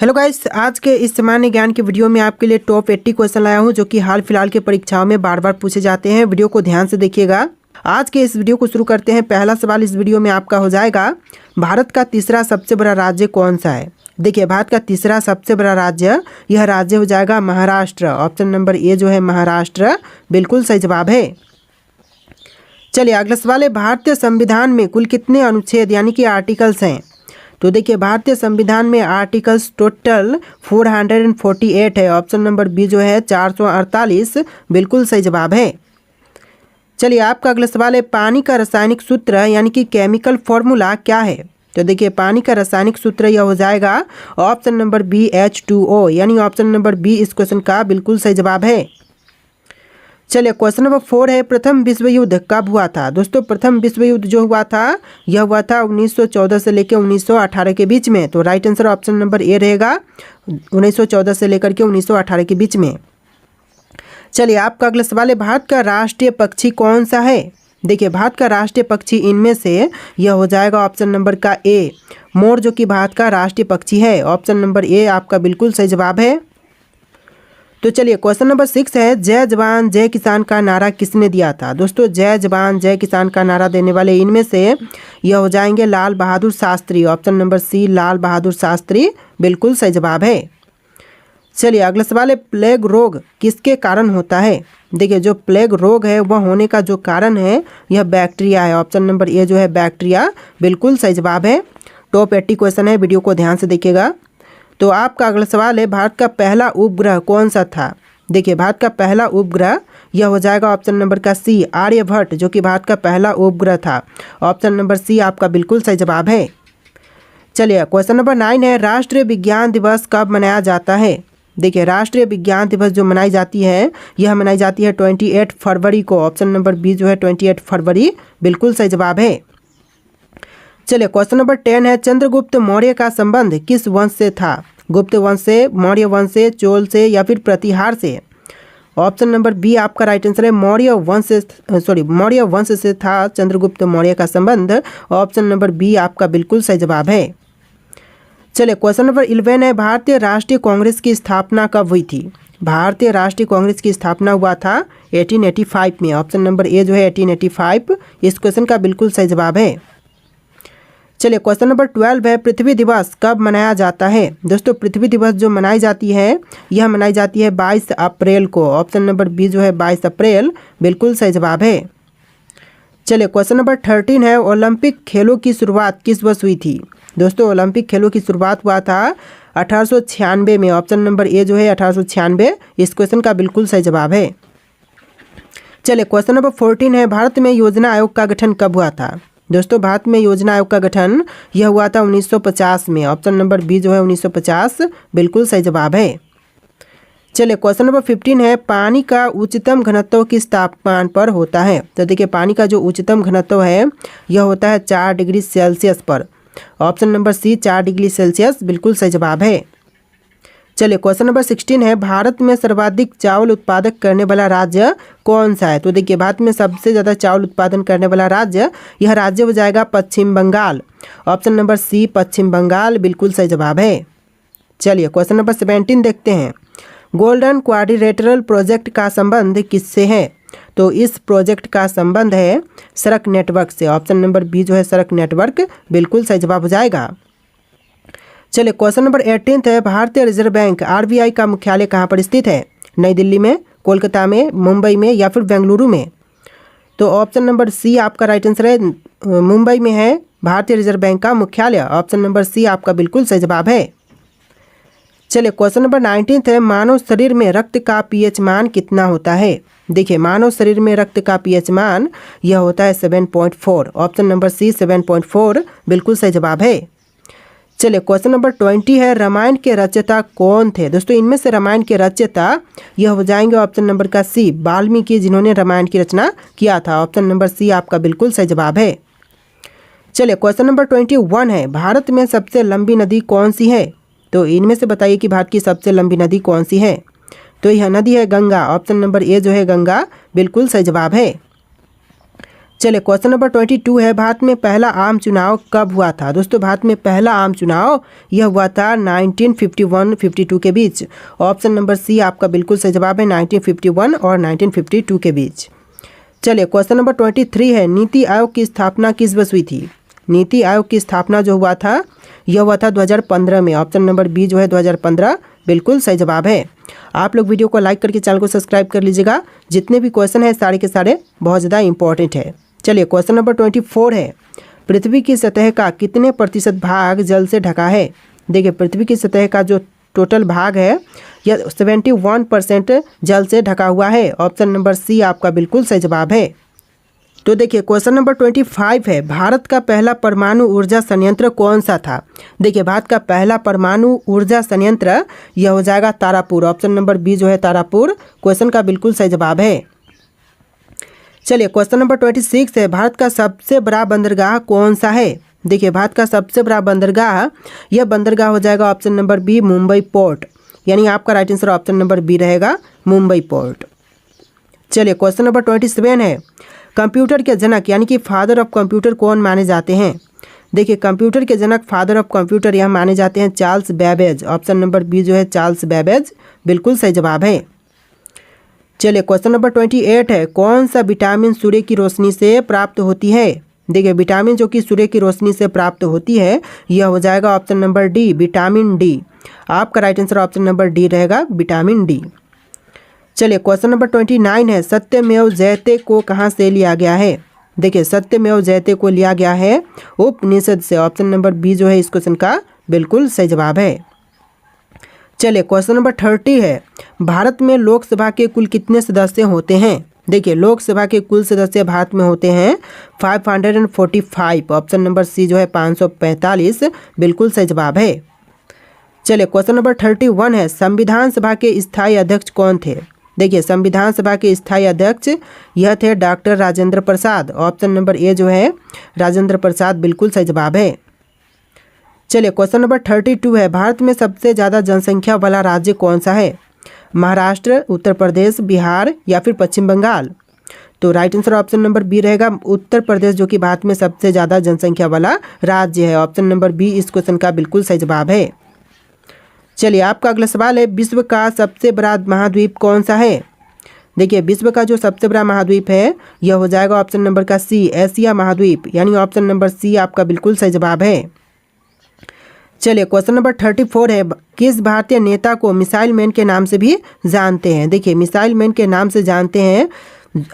Hello guys, आज के इस सामान्य ज्ञान के वीडियो में आपके लिए टॉप 80 क्वेश्चन लाया हूं जो कि हाल फिलहाल के परीक्षाओं में बार बार पूछे जाते हैं। वीडियो को ध्यान से देखिएगा। आज के इस वीडियो को शुरू करते हैं। पहला सवाल इस वीडियो में आपका हो जाएगा, भारत का तीसरा सबसे बड़ा राज्य कौन सा है। देखिए, भारत का तीसरा सबसे बड़ा राज्य, यह राज्य हो जाएगा महाराष्ट्र। ऑप्शन नंबर ए जो है महाराष्ट्र, बिल्कुल सही जवाब है। चलिए अगला सवाल है, भारतीय संविधान में कुल कितने अनुच्छेद यानी कि आर्टिकल्स हैं। तो देखिए, भारतीय संविधान में आर्टिकल्स टोटल 448 है। ऑप्शन नंबर बी जो है 448, बिल्कुल सही जवाब है। चलिए आपका अगला सवाल है, पानी का रासायनिक सूत्र यानी कि केमिकल फॉर्मूला क्या है। तो देखिए, पानी का रासायनिक सूत्र यह हो जाएगा ऑप्शन नंबर बी H2O, यानी ऑप्शन नंबर बी इस क्वेश्चन का बिल्कुल सही जवाब है। चलिए क्वेश्चन नंबर 4 है, प्रथम विश्व युद्ध कब हुआ था। दोस्तों, प्रथम विश्व युद्ध जो हुआ था यह हुआ था 1914 से लेकर 1918 के बीच में। तो right answer option number A रहेगा, 1914 से लेकर के 1918 के बीच में। चलिए आपका अगला सवाल है, भारत का राष्ट्रीय पक्षी कौन सा है। देखिए, भारत का राष्ट्रीय पक्षी इनमें से यह हो जाएगा ऑप्शन नंबर का ए, मोर, जो कि भारत का राष्ट्रीय पक्षी है। ऑप्शन नंबर ए आपका बिल्कुल सही जवाब है। तो चलिए क्वेश्चन नंबर 6 है, जय जवान जय किसान का नारा किसने दिया था। दोस्तों, जय जवान जय किसान का नारा देने वाले इनमें से यह हो जाएंगे लाल बहादुर शास्त्री। ऑप्शन नंबर सी लाल बहादुर शास्त्री, बिल्कुल सही जवाब है। चलिए अगला सवाल है, प्लेग रोग किसके कारण होता है। देखिए, जो प्लेग रोग है वह होने का जो कारण है यह बैक्टीरिया है। ऑप्शन नंबर ए जो है बैक्टीरिया, बिल्कुल सही जवाब है। टॉप 80 क्वेश्चन है, वीडियो को ध्यान से देखिएगा। तो आपका अगला सवाल है, भारत का पहला उपग्रह कौन सा था। देखिए, भारत का पहला उपग्रह यह हो जाएगा ऑप्शन नंबर का सी आर्यभट्ट, जो कि भारत का पहला उपग्रह था। ऑप्शन नंबर सी आपका बिल्कुल सही जवाब है। चलिए क्वेश्चन नंबर 9 है, राष्ट्रीय विज्ञान दिवस कब मनाया जाता है। देखिए, राष्ट्रीय विज्ञान दिवस जो मनाई जाती है यह मनाई जाती है 28 फरवरी को। ऑप्शन नंबर बी जो है 28 फरवरी, बिल्कुल सही जवाब है। चलिए क्वेश्चन नंबर 10 है, चंद्रगुप्त मौर्य का संबंध किस वंश से था। गुप्त वंश से, मौर्य वंश से, चोल से या फिर प्रतिहार से। ऑप्शन नंबर बी आपका राइट आंसर है, मौर्य वंश से था चंद्रगुप्त मौर्य का संबंध। ऑप्शन नंबर बी आपका बिल्कुल सही जवाब है। चलिए क्वेश्चन नंबर 11 है, भारतीय राष्ट्रीय कांग्रेस की स्थापना कब हुई थी। भारतीय राष्ट्रीय कांग्रेस की स्थापना हुआ था 1885 में। ऑप्शन नंबर ए जो है 1885, इस क्वेश्चन का बिल्कुल सही जवाब है। चलिए क्वेश्चन नंबर 12 है, पृथ्वी दिवस कब मनाया जाता है। दोस्तों, पृथ्वी दिवस जो मनाई जाती है यह मनाई जाती है 22 अप्रैल को। ऑप्शन नंबर बी जो है 22 अप्रैल, बिल्कुल सही जवाब है। चलिए क्वेश्चन नंबर 13 है, ओलंपिक खेलों की शुरुआत किस वर्ष हुई थी। दोस्तों, ओलंपिक खेलों की शुरुआत हुआ था 1896 में। ऑप्शन नंबर ए जो है 1896, इस क्वेश्चन का बिल्कुल सही जवाब है। चलिए क्वेश्चन नंबर 14 है, भारत में योजना आयोग का गठन कब हुआ था। दोस्तों, भारत में योजना आयोग का गठन यह हुआ था 1950 में। ऑप्शन नंबर बी जो है 1950, बिल्कुल सही जवाब है। चलिए क्वेश्चन नंबर 15 है, पानी का उच्चतम घनत्व किस तापमान पर होता है। तो देखिए, पानी का जो उच्चतम घनत्व है यह होता है 4 डिग्री सेल्सियस पर। Option number C 4 degree Celsius, बिल्कुल सही जवाब है। चलिए क्वेश्चन नंबर 16 है, भारत में सर्वाधिक चावल उत्पादक करने वाला राज्य कौन सा है। तो देखिए, भारत में सबसे ज़्यादा चावल उत्पादन करने वाला राज्य, यह राज्य हो जाएगा पश्चिम बंगाल। ऑप्शन नंबर सी पश्चिम बंगाल, बिल्कुल सही जवाब है। चलिए क्वेश्चन नंबर 17 देखते हैं, गोल्डन क्वाड्रिलेटरल प्रोजेक्ट का संबंध किससे है। तो इस प्रोजेक्ट का संबंध है सड़क नेटवर्क से। ऑप्शन नंबर बी जो है सड़क नेटवर्क, बिल्कुल सही जवाब हो जाएगा। चलिए क्वेश्चन नंबर 18 है, भारतीय रिजर्व बैंक RBI का मुख्यालय कहाँ पर स्थित है। नई दिल्ली में, कोलकाता में, मुंबई में या फिर बेंगलुरु में। तो ऑप्शन नंबर सी आपका राइट आंसर है, मुंबई में है भारतीय रिजर्व बैंक का मुख्यालय। ऑप्शन नंबर सी आपका बिल्कुल सही जवाब है। चलिए क्वेश्चन नंबर 19 है, मानव शरीर में रक्त का pH मान कितना होता है। देखिए, मानव शरीर में रक्त का pH मान यह होता है 7.4। ऑप्शन नंबर सी 7.4, बिल्कुल सही जवाब है। चलिए क्वेश्चन नंबर 20 है, रामायण के रचयिता कौन थे। दोस्तों, इनमें से रामायण के रचयिता यह हो जाएंगे ऑप्शन नंबर का सी वाल्मीकि, जिन्होंने रामायण की रचना किया था। ऑप्शन नंबर सी आपका बिल्कुल सही जवाब है। चलिए क्वेश्चन नंबर 21 है, भारत में सबसे लंबी नदी कौन सी है। तो इनमें से बताइए कि भारत की सबसे लंबी नदी कौन सी है। तो यह नदी है गंगा। ऑप्शन नंबर ए जो है गंगा, बिल्कुल सही जवाब है। चलिए क्वेश्चन नंबर 22 है, भारत में पहला आम चुनाव कब हुआ था। दोस्तों भारत में पहला आम चुनाव यह हुआ था 1951-52 के बीच। ऑप्शन नंबर सी आपका बिल्कुल सही जवाब है, 1951 और 1952 के बीच। चलिए क्वेश्चन नंबर 23 है, नीति आयोग की स्थापना किस वर्ष हुई थी। नीति आयोग की स्थापना जो हुआ था यह हुआ था 2015 में। ऑप्शन नंबर बी जो है 2015 बिल्कुल सही जवाब है। आप लोग वीडियो को लाइक करके चैनल को सब्सक्राइब कर लीजिएगा। जितने भी क्वेश्चन है सारे के सारे बहुत ज़्यादा इंपॉर्टेंट है। चलिए क्वेश्चन नंबर 24 है, पृथ्वी की सतह का कितने प्रतिशत भाग जल से ढका है। देखिए पृथ्वी की सतह का जो टोटल भाग है यह 71% जल से ढका हुआ है। ऑप्शन नंबर सी आपका बिल्कुल सही जवाब है। तो देखिए क्वेश्चन नंबर 25 है, भारत का पहला परमाणु ऊर्जा संयंत्र कौन सा था। देखिए भारत का पहला परमाणु ऊर्जा संयंत्र यह हो जाएगा तारापुर। ऑप्शन नंबर बी जो है तारापुर क्वेश्चन का बिल्कुल सही जवाब है। चलिए क्वेश्चन नंबर 26 है, भारत का सबसे बड़ा बंदरगाह कौन सा है। देखिए भारत का सबसे बड़ा बंदरगाह यह बंदरगाह हो जाएगा option number B Mumbai port, यानी आपका right answer option number B रहेगा मुंबई पोर्ट। चलिए क्वेश्चन नंबर 27 है, कंप्यूटर के जनक यानी कि फादर ऑफ कंप्यूटर कौन माने जाते हैं। देखिए कंप्यूटर के जनक फादर ऑफ कंप्यूटर यह माने जाते हैं Charles Babbage. Option number B जो है चार्ल्स बेबेज बिल्कुल सही जवाब है। चलिए क्वेश्चन नंबर 28 है, कौन सा विटामिन सूर्य की रोशनी से प्राप्त होती है। देखिए विटामिन जो कि सूर्य की रोशनी से प्राप्त होती है यह हो जाएगा option number D vitamin D. आपका right answer option number D रहेगा विटामिन डी। चलिए क्वेश्चन नंबर 29 है, सत्यमेव जयते को कहाँ से लिया गया है। देखिए सत्यमेव जयते को लिया गया है उपनिषद से। ऑप्शन नंबर बी जो है इस क्वेश्चन का बिल्कुल सही जवाब है। चलिए क्वेश्चन नंबर 30 है, भारत में लोकसभा के कुल कितने सदस्य होते हैं। देखिए लोकसभा के कुल सदस्य भारत में होते हैं 545। ऑप्शन नंबर सी जो है 545 बिल्कुल सही जवाब है। चलिए क्वेश्चन नंबर 31 है, संविधान सभा के स्थायी अध्यक्ष कौन थे। देखिए संविधान सभा के स्थायी अध्यक्ष यह थे doctor Rajendra Prasad. Option number A जो है राजेंद्र प्रसाद बिल्कुल सही जवाब है। चलिए क्वेश्चन नंबर 32 है, भारत में सबसे ज़्यादा जनसंख्या वाला राज्य कौन सा है। महाराष्ट्र, उत्तर प्रदेश, बिहार या फिर पश्चिम बंगाल। तो right answer option number B रहेगा उत्तर प्रदेश, जो कि भारत में सबसे ज़्यादा जनसंख्या वाला राज्य है। ऑप्शन नंबर बी इस क्वेश्चन का बिल्कुल सही जवाब है। चलिए आपका अगला सवाल है, विश्व का सबसे बड़ा महाद्वीप कौन सा है। देखिए विश्व का जो सबसे बड़ा महाद्वीप है यह हो जाएगा ऑप्शन नंबर का सी एशिया महाद्वीप, यानी ऑप्शन नंबर सी आपका बिल्कुल सही जवाब है। चलिए क्वेश्चन नंबर 34 है, किस भारतीय नेता को मिसाइल मैन के नाम से भी जानते हैं। देखिए मिसाइल मैन के नाम से जानते हैं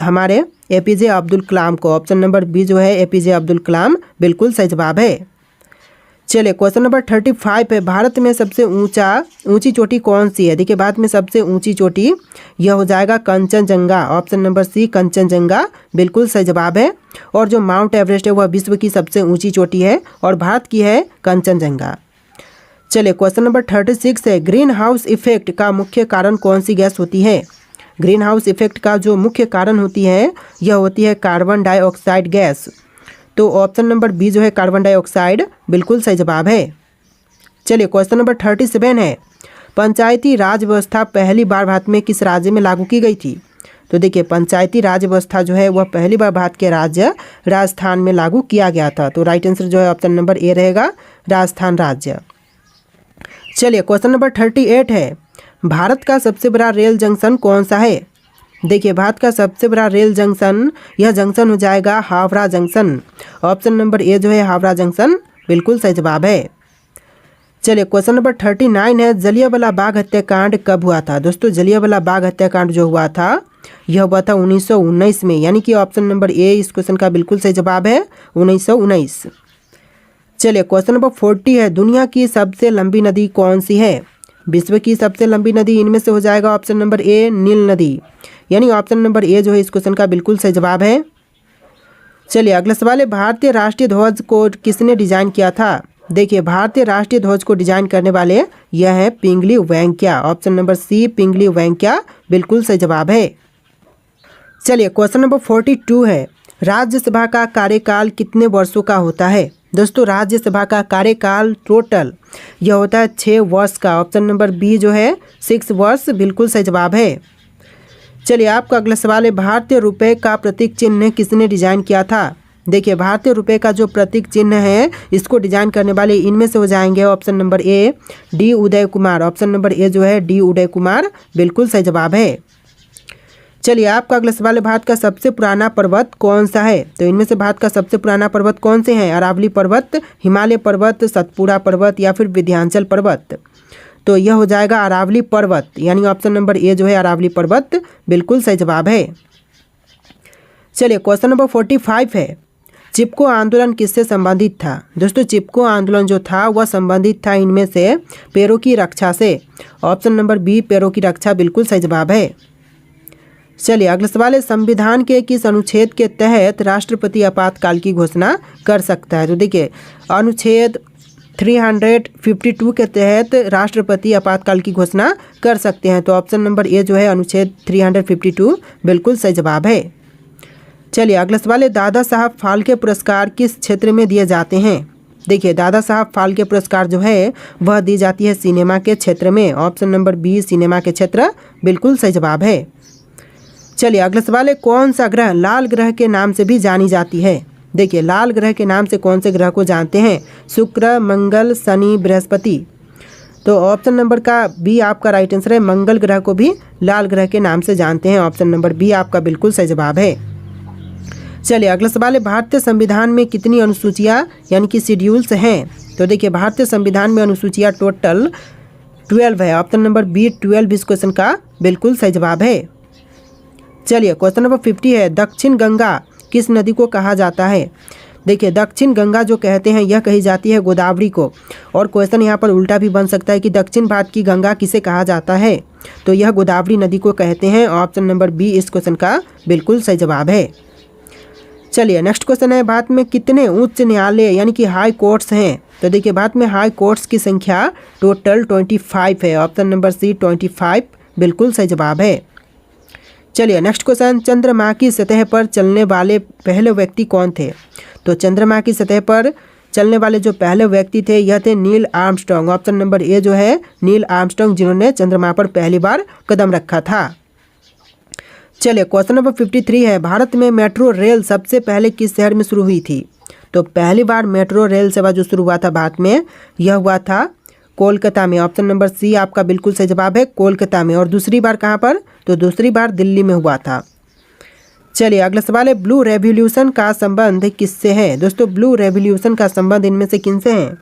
हमारे एपीजे अब्दुल कलाम को। ऑप्शन नंबर बी जो है एपीजे अब्दुल कलाम बिल्कुल सही जवाब है। चलिए क्वेश्चन नंबर 35 है, भारत में सबसे ऊंची चोटी कौन सी है। देखिए भारत में सबसे ऊंची चोटी यह हो जाएगा Kanchenjunga. Option number C Kanchenjunga बिल्कुल सही जवाब है। और जो माउंट एवरेस्ट है वह विश्व की सबसे ऊंची चोटी है और भारत की है कंचनजंगा। चलिए क्वेश्चन नंबर 36 है, ग्रीन हाउस इफेक्ट का मुख्य कारण कौन सी गैस होती है। ग्रीन हाउस इफेक्ट का जो मुख्य कारण होती है यह होती है कार्बन डाइऑक्साइड गैस। तो ऑप्शन नंबर बी जो है कार्बन डाइऑक्साइड बिल्कुल सही जवाब है। चलिए क्वेश्चन नंबर 37 है, पंचायती राज व्यवस्था पहली बार भारत में किस राज्य में लागू की गई थी। तो देखिए पंचायती राज व्यवस्था जो है वह पहली बार भारत के राज्य राजस्थान में लागू किया गया था। तो राइट आंसर जो है ऑप्शन नंबर ए रहेगा राजस्थान राज्य। चलिए क्वेश्चन नंबर 38 है, भारत का सबसे बड़ा रेल जंक्शन कौन सा है। देखिए भारत का सबसे बड़ा रेल जंक्शन यह जंक्शन हो जाएगा Howrah junction. Option number A जो है हावड़ा जंक्शन बिल्कुल सही जवाब है। चलिए क्वेश्चन नंबर 39 है, जलियांवाला बाग हत्याकांड कब हुआ था। दोस्तों जलियांवाला बाग हत्याकांड जो हुआ था यह हुआ था 1919 में, यानी कि ऑप्शन नंबर ए इस क्वेश्चन का बिल्कुल सही जवाब है 1919। चलिए क्वेश्चन नंबर 40 है, दुनिया की सबसे लंबी नदी कौन सी है। विश्व की सबसे लंबी नदी इनमें से हो जाएगा ऑप्शन नंबर ए नील नदी, यानी ऑप्शन नंबर ए जो है इस क्वेश्चन का बिल्कुल सही जवाब है। चलिए अगला सवाल है, भारतीय राष्ट्रीय ध्वज को किसने डिजाइन किया था। देखिए भारतीय राष्ट्रीय ध्वज को डिजाइन करने वाले यह है पिंगली वेंकैया। ऑप्शन नंबर सी पिंगली वेंकैया बिल्कुल सही जवाब है। चलिए क्वेश्चन नंबर 42 है, राज्यसभा का कार्यकाल कितने वर्षों का होता है। दोस्तों राज्यसभा का कार्यकाल टोटल यह होता है 6 वर्ष का। ऑप्शन नंबर बी जो है 6 वर्ष बिल्कुल सही जवाब है। चलिए आपका अगला सवाल है, भारतीय रुपए का प्रतीक चिन्ह किसने डिजाइन किया था। देखिए भारतीय रुपए का जो प्रतीक चिन्ह है इसको डिजाइन करने वाले इनमें से हो जाएंगे option number A D Uday Kumar. Option number A जो है डी उदय कुमार बिल्कुल सही जवाब है। चलिए आपका अगला सवाल है, भारत का सबसे पुराना पर्वत कौन सा है। तो इनमें से भारत का सबसे पुराना पर्वत कौन से हैं, अरावली पर्वत, हिमालय पर्वत, सतपुड़ा पर्वत या फिर विंध्याचल पर्वत। तो यह हो जाएगा अरावली पर्वत, यानी ऑप्शन नंबर ए जो है अरावली पर्वत बिल्कुल सही जवाब है। चलिए क्वेश्चन नंबर 45 है, चिपको आंदोलन किससे संबंधित था। दोस्तों चिपको आंदोलन जो था वह संबंधित था इनमें से पैरों की रक्षा से। ऑप्शन नंबर बी पैरों की रक्षा बिल्कुल सही जवाब है। चलिए अगला सवाल है, संविधान के किस अनुच्छेद के तहत राष्ट्रपति आपातकाल की घोषणा कर सकता है। तो देखिए अनुच्छेद 352 के तहत राष्ट्रपति आपातकाल की घोषणा कर सकते हैं। तो ऑप्शन नंबर ए जो है अनुच्छेद 352 बिल्कुल सही जवाब है। चलिए अगला सवाल है, दादा साहब फाल्के पुरस्कार किस क्षेत्र में दिए जाते हैं। देखिए दादा साहब फाल्के पुरस्कार जो है वह दी जाती है सिनेमा के क्षेत्र में। ऑप्शन नंबर बी सिनेमा के क्षेत्र बिल्कुल सही जवाब है। चलिए अगला सवाल है, कौन सा ग्रह लाल ग्रह के नाम से भी जानी जाती है। देखिए लाल ग्रह के नाम से कौन से ग्रह को जानते हैं, शुक्र, मंगल, शनि, बृहस्पति। तो ऑप्शन नंबर का बी आपका राइट आंसर है, मंगल ग्रह को भी लाल ग्रह के नाम से जानते हैं। ऑप्शन नंबर बी आपका बिल्कुल सही जवाब है। चलिए अगला सवाल है, भारतीय संविधान में कितनी अनुसूचियाँ यानी कि शेड्यूल्स हैं। तो देखिए भारतीय संविधान में अनुसूचियाँ टोटल 12 है। ऑप्शन नंबर बी 12 इस क्वेश्चन का बिल्कुल सही जवाब है। चलिए क्वेश्चन नंबर 50 है, दक्षिण गंगा किस नदी को कहा जाता है। देखिए दक्षिण गंगा जो कहते हैं यह कही जाती है गोदावरी को। और क्वेश्चन यहाँ पर उल्टा भी बन सकता है कि दक्षिण भारत की गंगा किसे कहा जाता है। तो यह गोदावरी नदी को कहते हैं। ऑप्शन नंबर बी इस क्वेश्चन का बिल्कुल सही जवाब है। चलिए नेक्स्ट क्वेश्चन है, भारत में कितने उच्च न्यायालय यानी कि हाई कोर्ट्स हैं। तो देखिए भारत में हाई कोर्ट्स की संख्या टोटल 25 है। ऑप्शन नंबर सी 25 बिल्कुल सही जवाब है। चलिए नेक्स्ट क्वेश्चन, चंद्रमा की सतह पर चलने वाले पहले व्यक्ति कौन थे। तो चंद्रमा की सतह पर चलने वाले जो पहले व्यक्ति थे यह थे Neil Armstrong. Option number A जो है नील आर्मस्ट्रांग, जिन्होंने चंद्रमा पर पहली बार कदम रखा था। चलिए क्वेश्चन नंबर 53 है, भारत में मेट्रो रेल सबसे पहले किस शहर में शुरू हुई थी। तो पहली बार मेट्रो रेल सेवा जो शुरू हुआ था भारत में यह हुआ था कोलकाता में। ऑप्शन नंबर सी आपका बिल्कुल सही जवाब है, कोलकाता में। और दूसरी बार कहाँ पर, तो दूसरी बार दिल्ली में हुआ था। चलिए अगला सवाल है, ब्लू रेवोल्यूशन का संबंध किससे है। दोस्तों ब्लू रेवोल्यूशन का संबंध इनमें से किनसे है।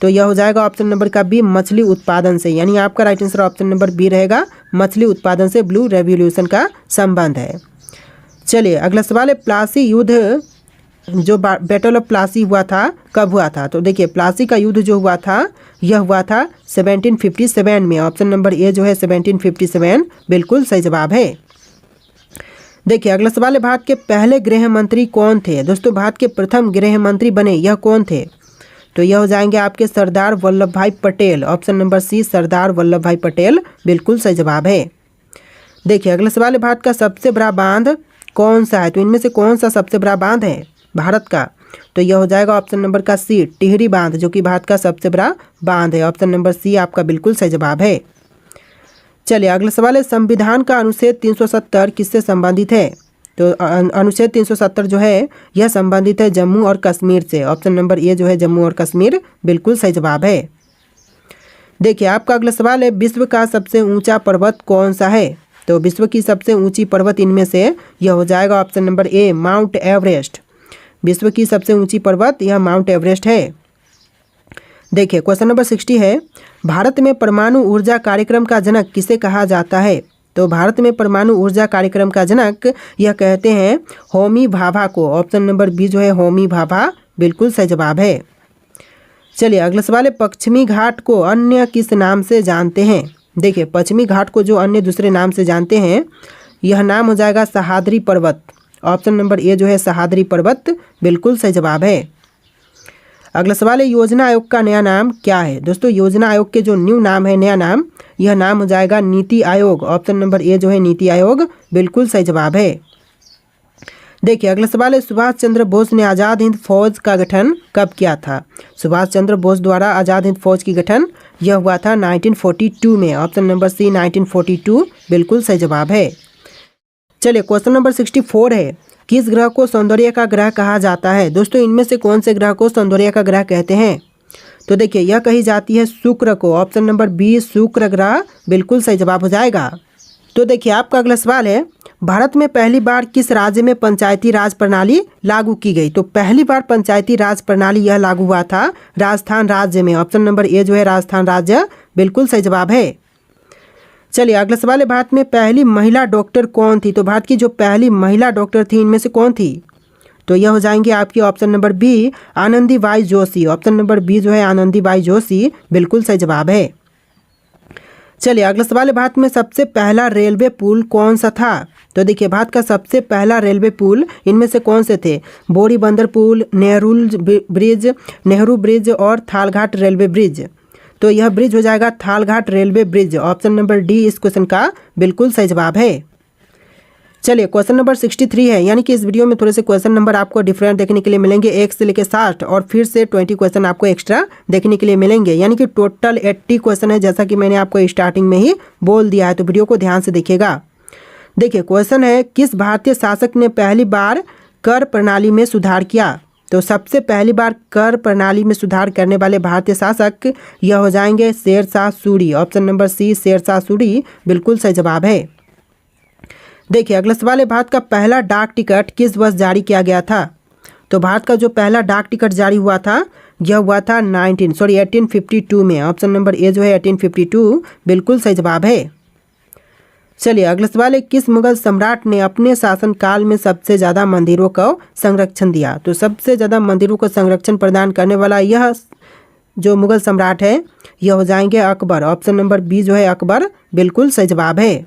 तो यह हो जाएगा ऑप्शन नंबर का बी मछली उत्पादन से, यानी आपका right answer option number B रहेगा, मछली उत्पादन से ब्लू रेवोल्यूशन का संबंध है। चलिए अगला सवाल है, प्लासी युद्ध जो बैटल ऑफ प्लासी हुआ था कब हुआ था। तो देखिए प्लासी का युद्ध जो हुआ था यह हुआ था 1757 में। ऑप्शन नंबर ए जो है 1757 बिल्कुल सही जवाब है। देखिए अगला सवाल है, भारत के पहले गृह मंत्री कौन थे। दोस्तों भारत के प्रथम गृह मंत्री बने यह कौन थे। तो यह हो जाएंगे आपके सरदार वल्लभ भाई पटेल। ऑप्शन नंबर सी सरदार वल्लभ भाई पटेल बिल्कुल सही जवाब है। देखिए अगला सवाल है, भारत का सबसे बड़ा बांध कौन सा है। तो इनमें से कौन सा सबसे बड़ा बांध है भारत का। तो यह हो जाएगा ऑप्शन नंबर का सी टिहरी बांध, जो कि भारत का सबसे बड़ा बांध है। ऑप्शन नंबर सी आपका बिल्कुल सही जवाब है। चलिए अगला सवाल है, संविधान का अनुच्छेद 370 किससे संबंधित है। तो अनुच्छेद 370 जो है यह संबंधित है जम्मू और कश्मीर से। ऑप्शन नंबर ए जो है जम्मू और कश्मीर बिल्कुल सही जवाब है। देखिए आपका अगला सवाल है, विश्व का सबसे ऊंचा पर्वत कौन सा है। तो विश्व की सबसे ऊंची पर्वत इनमें से यह हो जाएगा option number A mount Everest. विश्व की सबसे ऊंची पर्वत यह माउंट एवरेस्ट है। देखिए क्वेश्चन नंबर 60 है, भारत में परमाणु ऊर्जा कार्यक्रम का जनक किसे कहा जाता है। तो भारत में परमाणु ऊर्जा कार्यक्रम का जनक यह कहते हैं होमी भाभा को। ऑप्शन नंबर बी जो है होमी भाभा बिल्कुल सही जवाब है। चलिए अगला सवाल है, पश्चिमी घाट को अन्य किस नाम से जानते हैं। देखिए पश्चिमी घाट को जो अन्य दूसरे नाम से जानते हैं यह नाम हो जाएगा सह्याद्री पर्वत। ऑप्शन नंबर ए जो है सह्याद्री पर्वत बिल्कुल सही जवाब है। अगला सवाल है, योजना आयोग का नया नाम क्या है। दोस्तों योजना आयोग के जो न्यू नाम है, नया नाम, यह नाम हो जाएगा NITI Aayog. Option number A जो है नीति आयोग बिल्कुल सही जवाब है। देखिए अगला सवाल है, सुभाष चंद्र बोस ने आज़ाद हिंद फौज का गठन कब किया था। सुभाष चंद्र बोस द्वारा आज़ाद हिंद फौज की गठन यह हुआ था 1942 में। ऑप्शन नंबर सी 1942 बिल्कुल सही जवाब है। चलिए क्वेश्चन नंबर 64 है, किस ग्रह को सौंदर्य का ग्रह कहा जाता है। दोस्तों इनमें से कौन से ग्रह को सौंदर्य का ग्रह कहते हैं। तो देखिए यह कही जाती है शुक्र को। ऑप्शन नंबर बी शुक्र ग्रह बिल्कुल सही जवाब हो जाएगा। तो देखिए आपका अगला सवाल है, भारत में पहली बार किस राज्य में पंचायती राज प्रणाली लागू की गई। तो पहली बार पंचायती राज प्रणाली यह लागू हुआ था राजस्थान राज्य में। ऑप्शन नंबर ए जो है राजस्थान राज्य बिल्कुल सही जवाब है। चलिए अगला सवाल है, भारत में पहली महिला डॉक्टर कौन थी। तो भारत की जो पहली महिला डॉक्टर थी इनमें से कौन थी। तो यह हो जाएंगे आपकी option number B Anandibai Joshi. Option number B जो है आनंदीबाई जोशी बिल्कुल सही जवाब है। चलिए अगला सवाल है, भारत में सबसे पहला रेलवे पुल कौन सा था। तो देखिए भारत का सबसे पहला रेलवे पुल इनमें से कौन से थे। बोरी बंदर पुल, नेहरू ब्रिज और थालघाट रेलवे ब्रिज। तो यह ब्रिज हो जाएगा Thalghat railway bridge. Option number D इस क्वेश्चन का बिल्कुल सही जवाब है। चलिए क्वेश्चन नंबर 63 है, यानी कि इस वीडियो में थोड़े से क्वेश्चन नंबर आपको डिफरेंट देखने के लिए मिलेंगे। 1 से लेकर 60 और फिर से 20 क्वेश्चन आपको एक्स्ट्रा देखने के लिए मिलेंगे, यानी कि टोटल 80 क्वेश्चन है, जैसा कि मैंने आपको स्टार्टिंग में ही बोल दिया है। तो वीडियो को ध्यान से देखिएगा। देखिए क्वेश्चन है, किस भारतीय शासक ने पहली बार कर प्रणाली में सुधार किया। तो सबसे पहली बार कर प्रणाली में सुधार करने वाले भारतीय शासक यह हो जाएंगे Sher Shah Suri. Option number C Sher Shah Suri बिल्कुल सही जवाब है। देखिए अगला सवाल है, भारत का पहला डाक टिकट किस वर्ष जारी किया गया था। तो भारत का जो पहला डाक टिकट जारी हुआ था यह हुआ था 1852 में। ऑप्शन नंबर ए जो है 1852 बिल्कुल सही जवाब है। चलिए अगला सवाल है, किस मुगल सम्राट ने अपने शासनकाल में सबसे ज़्यादा मंदिरों को संरक्षण दिया। तो सबसे ज़्यादा मंदिरों को संरक्षण प्रदान करने वाला यह जो मुगल सम्राट है यह हो जाएंगे अकबर। ऑप्शन नंबर बी जो है अकबर बिल्कुल सही जवाब है।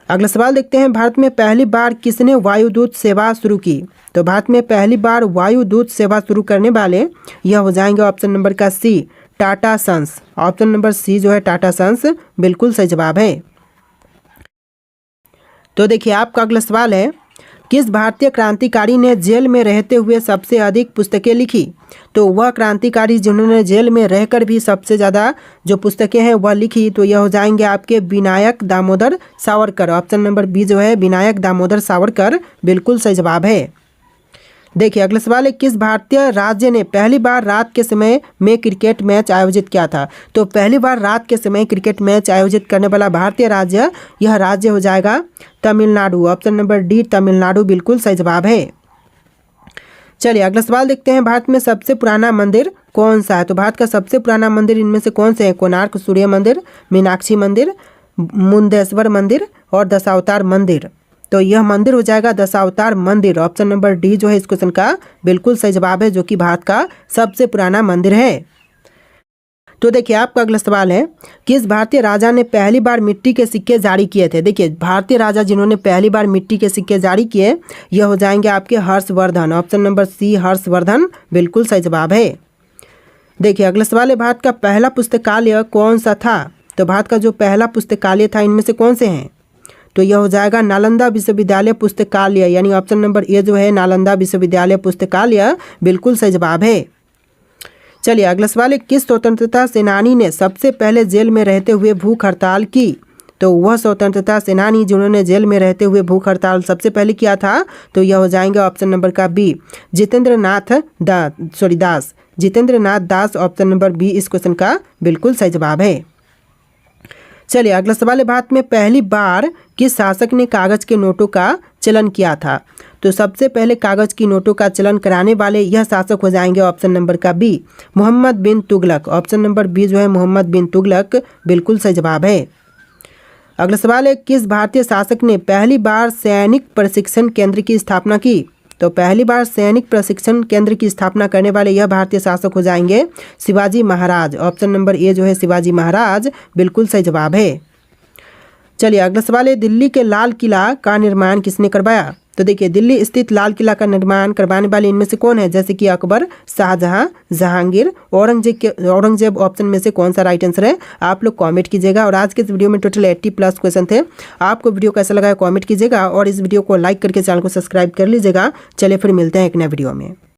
अगला सवाल देखते हैं, भारत में पहली बार किसने वायुदूत सेवा शुरू की। तो भारत में पहली बार वायुदूत सेवा शुरू करने वाले यह हो जाएंगे ऑप्शन नंबर का C Tata sons. Option number C जो है टाटा सन्स बिल्कुल सही जवाब है। तो देखिए आपका अगला सवाल है, किस भारतीय क्रांतिकारी ने जेल में रहते हुए सबसे अधिक पुस्तकें लिखी। तो वह क्रांतिकारी जिन्होंने जेल में रहकर भी सबसे ज़्यादा जो पुस्तकें हैं वह लिखी, तो यह हो जाएंगे आपके Vinayak Damodar Savarkar. Option number B जो है विनायक दामोदर सावरकर बिल्कुल सही जवाब है। देखिए अगला सवाल है, किस भारतीय राज्य ने पहली बार रात के समय में क्रिकेट मैच आयोजित किया था। तो पहली बार रात के समय क्रिकेट मैच आयोजित करने वाला भारतीय राज्य यह राज्य हो जाएगा Tamil Nadu. Option number D Tamil Nadu बिल्कुल सही जवाब है। चलिए अगला सवाल देखते हैं, भारत में सबसे पुराना मंदिर कौन सा है। तो भारत का सबसे पुराना मंदिर इनमें से कौन से हैं। कोणार्क सूर्य मंदिर, मीनाक्षी मंदिर, मुंदेश्वर मंदिर और दशावतार मंदिर। तो यह मंदिर हो जाएगा दशावतार मंदिर। ऑप्शन नंबर डी जो है इस क्वेश्चन का बिल्कुल सही जवाब है, जो कि भारत का सबसे पुराना मंदिर है। तो देखिए आपका अगला सवाल है, किस भारतीय राजा ने पहली बार मिट्टी के सिक्के जारी किए थे। देखिए भारतीय राजा जिन्होंने पहली बार मिट्टी के सिक्के जारी किए यह हो जाएंगे आपके Harshavardhan. Option number C Harshavardhan बिल्कुल सही जवाब है। देखिए अगला सवाल है, भारत का पहला पुस्तकालय कौन सा था। तो भारत का जो पहला पुस्तकालय था इनमें से कौन से हैं। तो यह हो जाएगा नालंदा विश्वविद्यालय पुस्तकालय, यानी ऑप्शन नंबर ए जो है नालंदा विश्वविद्यालय पुस्तकालय बिल्कुल सही जवाब है। चलिए अगला सवाल है, किस स्वतंत्रता सेनानी ने सबसे पहले जेल में रहते हुए भूख हड़ताल की। तो वह स्वतंत्रता सेनानी जिन्होंने जेल में रहते हुए भूख हड़ताल सबसे पहले किया था तो यह हो जाएंगे ऑप्शन नंबर का बी जितेंद्र नाथ दास। ऑप्शन नंबर बी इस क्वेश्चन का बिल्कुल सही जवाब है। चलिए अगला सवाल है, भारत में पहली बार किस शासक ने कागज के नोटों का चलन किया था। तो सबसे पहले कागज की नोटों का चलन कराने वाले यह शासक हो जाएंगे ऑप्शन नंबर का बी मोहम्मद बिन तुगलक। ऑप्शन नंबर बी जो है मोहम्मद बिन तुगलक बिल्कुल सही जवाब है। अगला सवाल है, किस भारतीय शासक ने पहली बार सैनिक प्रशिक्षण केंद्र की स्थापना की। तो पहली बार सैनिक प्रशिक्षण केंद्र की स्थापना करने वाले यह भारतीय शासक हो जाएंगे Shivaji Maharaj. Option number A जो है शिवाजी महाराज बिल्कुल सही जवाब है। चलिए अगला सवाल है, दिल्ली के लाल किला का निर्माण किसने करवाया। तो देखिए दिल्ली स्थित लाल किला का निर्माण करवाने वाले इनमें से कौन है, जैसे कि अकबर, शाहजहां, जहांगीर, औरंगजेब। ऑप्शन में से कौन सा राइट आंसर है आप लोग कमेंट कीजिएगा। और आज के इस वीडियो में टोटल 80+ क्वेश्चन थे। आपको वीडियो कैसा लगा कमेंट कीजिएगा और इस वीडियो को लाइक करके चैनल को सब्सक्राइब कर लीजिएगा। चलिए फिर मिलते हैं एक नए वीडियो में।